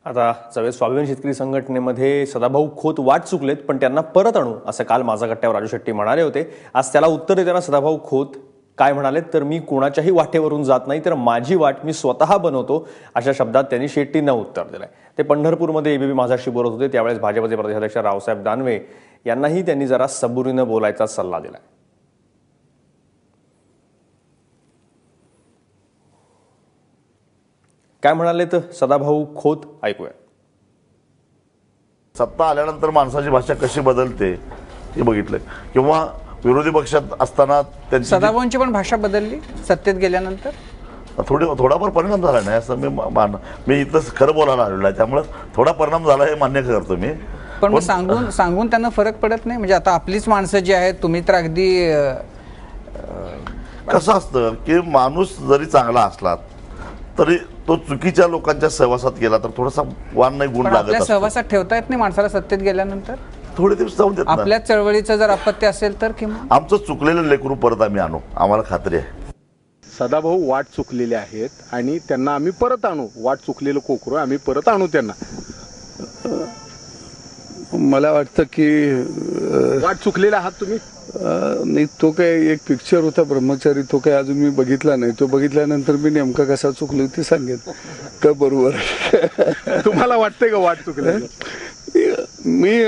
आता ज्यावेळेस स्वाभिमान शेतकरी संघटनेमध्ये सदाभाऊ खोत वाट चुकलेत पण त्यांना परत आणू असं काल माझा गट्ट्यावर राजू शेट्टी म्हणाले होते। आज त्याला उत्तर देताना सदाभाऊ खोत काय म्हणाले तर मी कोणाच्याही वाटेवरून जात नाही तर माझी वाट मी स्वतः बनवतो अशा शब्दात त्यांनी शेट्टींना उत्तर दिलंय। ते पंढरपूरमध्ये एबीपी माझाशी बोलत होते त्यावेळेस भाजपचे प्रदेशाध्यक्ष रावसाहेब दानवे यांनाही त्यांनी जरा सबुरीनं बोलायचा सल्ला दिलाय। काय म्हणाले तर सदाभाऊ खोत ऐकूया। सत्ता आल्यानंतर माणसाची भाषा कशी बदलते हे बघितलं किंवा विरोधी पक्षात असताना त्यांची सदाभाऊंची पण भाषा बदलली सत्तेत गेल्यानंतर थोडाफार परिणाम झाला नाही असं मी इथं खरं बोलायला आलेलो आहे त्यामुळे थोडा परिणाम झाला हे मान्य करतो मी। पण सांगून त्यांना फरक पडत नाही म्हणजे आता आपलीच माणसं जी आहेत तुम्ही तर अगदी कसं असतं की माणूस जरी चांगला असला तरी तो चुकीच्या लोकांच्या सहवासात गेला तर थोडासा वान नाही गुण लागत आपल्या सहवासात ठेवता येत नाही माणसाला सत्तेत गेल्यानंतर थोडे दिवस जाऊन देत आपल्या चळवळीचं जर अपत्य असेल तर किंवा आमचं चुकलेलं लेकरू परत आम्ही आणू आम्हाला खात्री आहे। सदाभाऊ वाट चुकलेले आहेत आणि त्यांना आम्ही परत आणू वाट चुकलेलं कोकरू आम्ही परत आणू त्यांना। मला वाटतं की वाट चुकलेले आहात तुम्ही नाही तो काय एक पिक्चर होता ब्रह्मचारी तो काय अजून मी बघितला नाही तो बघितल्यानंतर मी नेमका कसा चुकलो ते सांगेन तर बरोबर तुम्हाला वाटतंय का वाट चुकलेलं? मी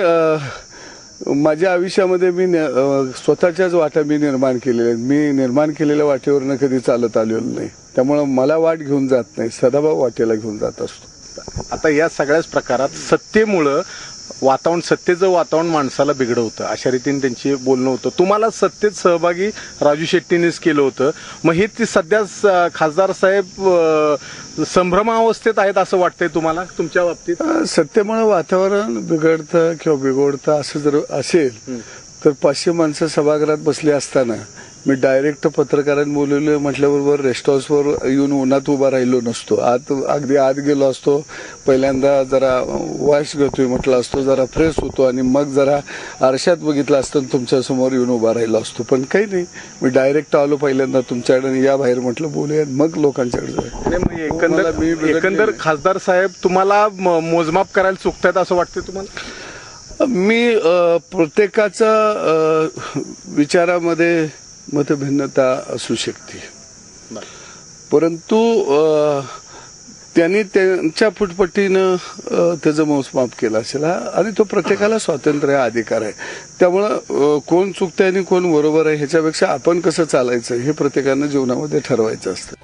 माझ्या आयुष्यामध्ये मी स्वतःच्याच वाटा मी निर्माण केलेल्या आहेत। मी निर्माण केलेल्या वाटेवरनं कधी चालत आलेलो नाही त्यामुळे मला वाट घेऊन जात नाही सदाभाऊ वाटेला घेऊन जात असतो। आता या सगळ्याच प्रकारात सत्तेमुळं सत्तेचं वातावरण माणसाला बिघडवतं अशा रीतीने त्यांची बोलणं होतं। तुम्हाला सत्तेत सहभागी राजू शेट्टीनेच केलं होतं मग हे ती सध्या खासदार साहेब संभ्रमावस्थेत आहेत असं वाटतंय तुम्हाला तुमच्या बाबतीत? सत्तेमुळे वातावरण बिघडतं किंवा बिघडतं असं जर असेल तर 500 माणसं सभागृहात बसली असताना मी डायरेक्ट पत्रकारांनी बोलवलं म्हटल्याबरोबर रेस्ट हाऊसवर येऊन उन्हात उभा राहिलो नसतो अगदी आत गेलो असतो पहिल्यांदा जरा वॉश घेतोय म्हटलं असतो जरा फ्रेश होतो आणि मग जरा आरशात बघितलं असतं तुमच्या समोर येऊन उभा राहिलो असतो पण काही नाही मी डायरेक्ट आलो पहिल्यांदा तुमच्याकडे या बाहेर म्हटलं बोलूया मग लोकांच्याकडे जाऊ। एकंदर खासदार साहेब तुम्हाला मोजमाप करायला चुकतायत असं वाटतंय तुम्हाला? मी प्रत्येकाचा विचारामध्ये मतभिन्नता असू शकते परंतु त्यांनी त्यांच्या फुटपट्टीनं त्याचं मोजमाप केलं असेल आणि तो प्रत्येकाला स्वातंत्र्य अधिकार आहे त्यामुळं कोण चुकतंय आणि कोण बरोबर आहे ह्याच्यापेक्षा आपण कसं चालायचं हे प्रत्येकानं जीवनामध्ये ठरवायचं असतं।